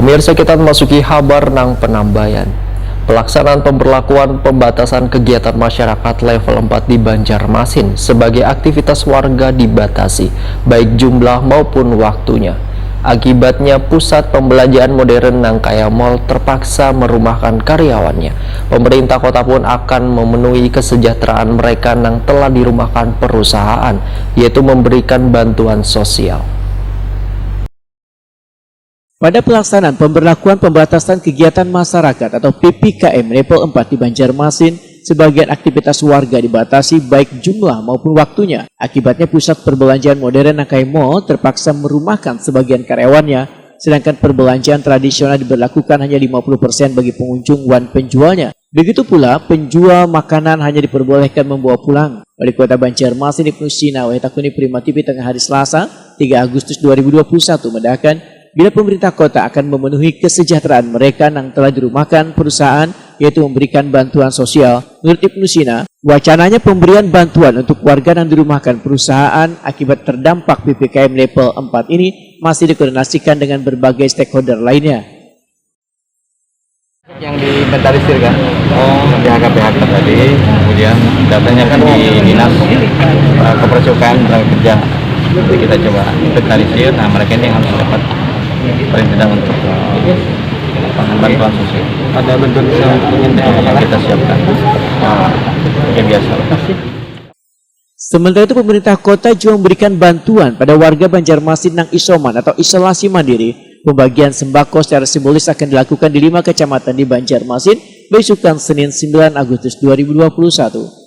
Pemirsa, kita memasuki kabar nang penambayan. Pelaksanaan pemberlakuan pembatasan kegiatan masyarakat level 4 di Banjarmasin sebagai aktivitas warga dibatasi, baik jumlah maupun waktunya. Akibatnya pusat pembelanjaan modern Nangkaya Mall terpaksa merumahkan karyawannya. Pemerintah kota pun akan memenuhi kesejahteraan mereka yang telah dirumahkan perusahaan, yaitu memberikan bantuan sosial. Pada pelaksanaan pemberlakuan pembatasan kegiatan masyarakat atau PPKM level 4 di Banjarmasin, sebagian aktivitas warga dibatasi baik jumlah maupun waktunya. Akibatnya pusat perbelanjaan modern Nangkaya Mall terpaksa merumahkan sebagian karyawannya, sedangkan perbelanjaan tradisional diberlakukan hanya 50% bagi pengunjung dan penjualnya. Begitu pula penjual makanan hanya diperbolehkan membawa pulang. Wali Kota Banjarmasin Ibnu Sina Wahitakuni Prima TV tengah hari Selasa 3 Agustus 2021 mendakkan bila pemerintah kota akan memenuhi kesejahteraan mereka yang telah dirumahkan perusahaan, yaitu memberikan bantuan sosial. Menurut Ibnu Sina, wacananya pemberian bantuan untuk warga yang dirumahkan perusahaan akibat terdampak PPKM level 4 ini masih dikoordinasikan dengan berbagai stakeholder lainnya. Yang diinventarisir kan, PHK tadi, kemudian datanya kan di dinas kepersaudaraan tenaga kerja. Jadi kita coba inventarisir, nah mereka ini harus dapat perintah untuk bantuan sosial. Ada bantuan sosial yang kita siapkan, yang biasa. Sementara itu pemerintah kota juga memberikan bantuan pada warga Banjarmasin yang isoman atau isolasi mandiri. Pembagian sembako secara simbolis akan dilakukan di 5 kecamatan di Banjarmasin besokan Senin 9 Agustus 2021.